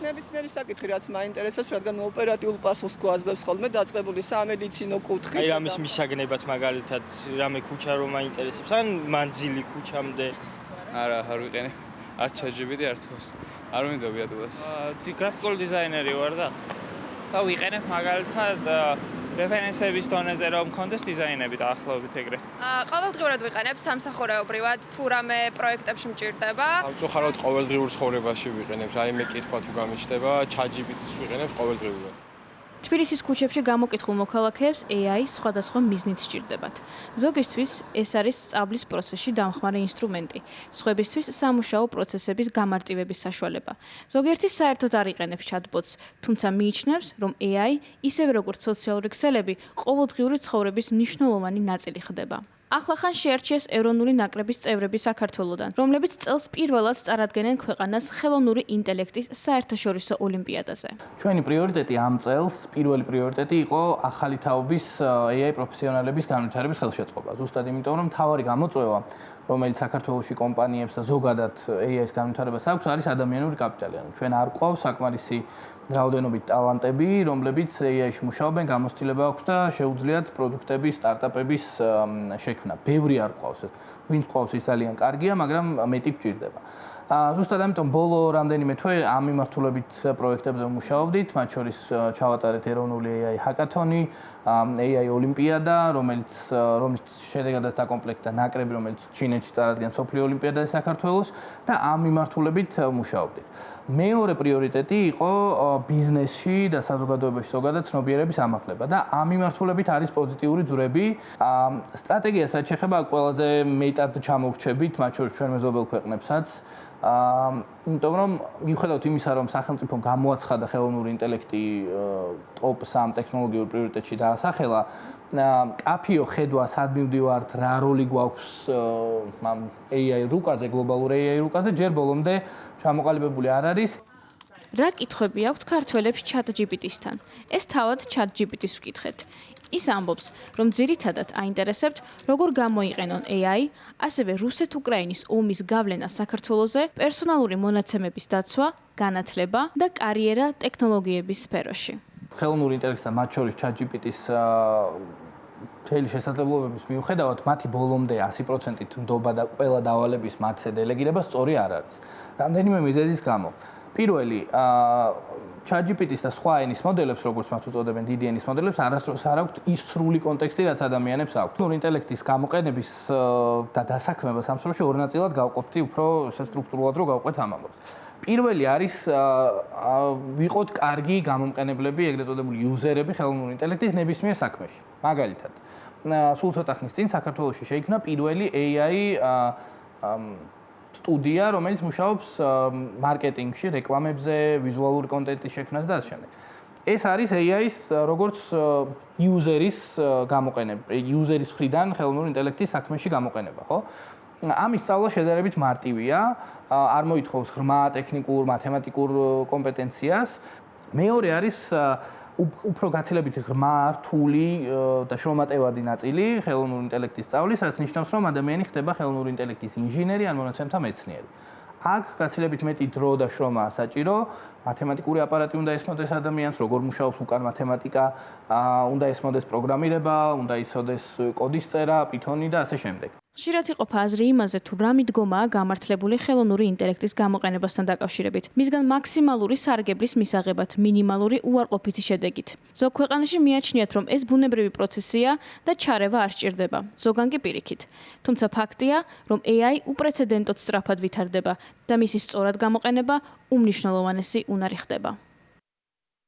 ნებისმიერი საკითხი, რაც მაინტერესებს, რადგან ოპერატიულ პასუხს გვაძლევს ხოლმე დაწყებული სამედიცინო კუთხე. აი რამის მისაგნებად მაგალითად რამე ქუჩა რომ მაინტერესებს, ან მანძილი ქუჩამდე. არა, არ ვიყენე. არც ChatGPT, არც COS. არ მინდა ვიადვილოს. გრაფიკული დიზაინერი ვარ და ვიყენებ მაგალითად რეფერენსების დონეზე რომ მქონდეს დიზაინები დაახლოებით ეგრე. ყოველდღიურად ვიყენებ სამსახურეობრივად, თუ რამე პროექტებში მჭირდება. სამწუხაროდ ყოველდღიურ ცხოვრებაში ვიყენებ, რაიმე კითხვა თუ გამიჩნდება, ChatGPT-ს ვიყენებ ყოველდღიურად. თბილისის ქუჩებში გამოკითხულ მოქალაქეებს AI სხვადასხვა მიზნით სჭირდებათ. ზოგისთვის ეს არის სწავლის პროცესში დამხმარე ინსტრუმენტი, სხვებისთვის სამუშაო პროცესების გამარტივების საშუალება. ზოგიერთი საერთოდ არ იყენებს chatbots, თუმცა მიიჩნევს, რომ AI, ისევე როგორც სოციალური ქსელები, ყოველდღიური ცხოვრების მნიშვნელოვანი ნაწილი ხდება. ახლახან შეარჩიეს ეროვნული ნაკრების წევრები საქართველოდან, რომლებიც წელს პირველად წარადგენენ ქვეყანას ხელოვნური ინტელექტის საერთაშორისო ოლიმპიადაზე. ჩვენი პრიორიტეტი ამ წელს, პირველი პრიორიტეტი იყო ახალი თაობის AI პროფესიონალების განვითარების ხელშეწყობა. ზუსტად იმიტომ, რომ მთავარი გამოწვევა, რომელიც საქართველოში კომპანიებს და ზოგადად AI-ის განვითარებას აქვს, არის ადამიანური კაპიტალი. ჩვენ არ გვყავს საკმარისი რაოდენობით ტალანტები, რომლებიც AI-ში მუშაობენ, გამოცდილება აქვს და შეუძლიათ პროდუქტების, სტარტაპების შექმნა. ბევრი არ გვყავს. ვინც გვყავს ის ძალიან კარგია, მაგრამ მეტი გვჭირდება. ზუსტად ამიტომ ბოლო რამდენიმე თვე ამ მიმართულებით პროექტებზე ვმუშაობდით, მათ შორის ჩავატარეთ ეროვნული AI ჰაკათონი, AI ოლიმპიადა, რომელიც შედეგადაც დაკომპლექტდა ნაკრები, რომელიც ჩინეთში წარადგენს მსოფლიო ოლიმპიადაზე საქართველოს და ამ მიმართულებით ვმუშაობდით. მეორე პრიორიტეტი იყო ბიზნესში და საზოგადოებაში ზოგადად ცნობიერების ამაღლება და ამ მიმართულებით არის პოზიტიური ძვრები. სტრატეგიას რაც შეეხება ყველაზე მეტად ჩამოვრჩებით, მათ შორის ჩვენ მეზობელ ქვეყნებსაც. იმიტომ რომ მიუხედავად იმისა, რომ სახელმწიფომ გამოაცხადა ხელოვნური ინტელექტი ტოპ 3 ტექნოლოგიურ პრიორიტეტში დაასახელა, კაფეო ხედვა სად მივდივართ, რა როლი გვაქვს AI რუკაზე, გლობალურ AI რუკაზე, ჯერ ბოლომდე ჩამოყალიბებული არ არის. რა კითხვები აქვთ ქართველებს ChatGPT-სთან? ეს თავად ChatGPT-ს ვკითხეთ. ის ამბობს, რომ ძირითადად აინტერესებთ, როგორ გამოიყენონ AI, ასევე რუსეთ-უკრაინის ომის გავლენა საქართველოზე, პერსონალური მონაცემების დაცვა, განათლება და კარიერა ტექნოლოგიების სფეროში. ხელოვნური ინტელექტსა, მათ შორის ChatGPT-ს მთელი შესაძლებლობების მიუხედავად, მათი ბოლომდე 100%-ით ნდობა და ყველა დავალების მათზე დელეგირება სწორი არ არის. რამდენიმე მიზეზის გამო. პირველი, ChatGPT-ს და სხვა ენის მოდელებს, როგორც მათ უწოდებენ, დიდი ენის მოდელებს, არასდროს არ აქვთ ის სრული კონტექსტი, რაც ადამიანებს აქვთ. ნუ ინტელექტის გამოყენების და დასაქმებას ამ სფეროში ორ ნაწილად გავყოფთი, უფრო სტრუქტურულად რო გავყვეთ ამ ამბავს. პირველი არის ვიყოთ კარგი გამომყენებლები, ეგრეთ წოდებული იუზერები ხელოვნური ინტელექტის ნებისმიერ საქმეში. მაგალითად, სულ ცოტა ხნის წინ საქართველოში შეიქმნა პირველი AI სტუდია, რომელიც მუშაობს მარკეტინგში, რეკლამებზე, ვიზუალური კონტენტის შექმნაზე და ასე შემდეგ. ეს არის AI-ის როგორც იუზერის გამოყენება, იუზერის მხრიდან ხელოვნური ინტელექტის საქმეში გამოყენება, ხო? ამის სწავლა შედარებით მარტივია, არ მოითხოვს ღრმა ტექნიკურ, მათემატიკურ კომპეტენციას. მეორე არის უფრო გაცილებით ღრმა, რთული და შრომატევადი ნაწილი ხელოვნური ინტელექტის სწავლის, რაც ნიშნავს, რომ ადამიანი ხდება ხელოვნური ინტელექტის ინჟინერი ან მონაცემთა მეცნიერი. აქ გაცილებით მეტი დრო და შრომა საჭირო, მათემატიკური აპარატი უნდა ესმოდეს ადამიანს, როგორ მუშაობს უკან მათემატიკა, უნდა ესმოდეს პროგრამირება, უნდა იცოდეს კოდის წერა, Python-ი და ასე შემდეგ. ხშირად იყოფა აზრი იმაზე, თუ რა მიდგომაა გამართლებული ხელოვნური ინტელექტის გამოყენებასთან დაკავშირებით. მისგან მაქსიმალური სარგებლის მისაღებად, მინიმალური უარყოფითი შედეგით. ზოგ ქვეყანაში მიაჩნიათ, რომ ეს ბუნებრივი პროცესია და ჩარევა არ სჭირდება, ზოგან კი პირიქით. თუმცა ფაქტია, რომ AI უპრეცედენტოდ სწრაფად ვითარდება და მისი სწორად გამოყენება უმნიშვნელოვანესი უნარი ხდება.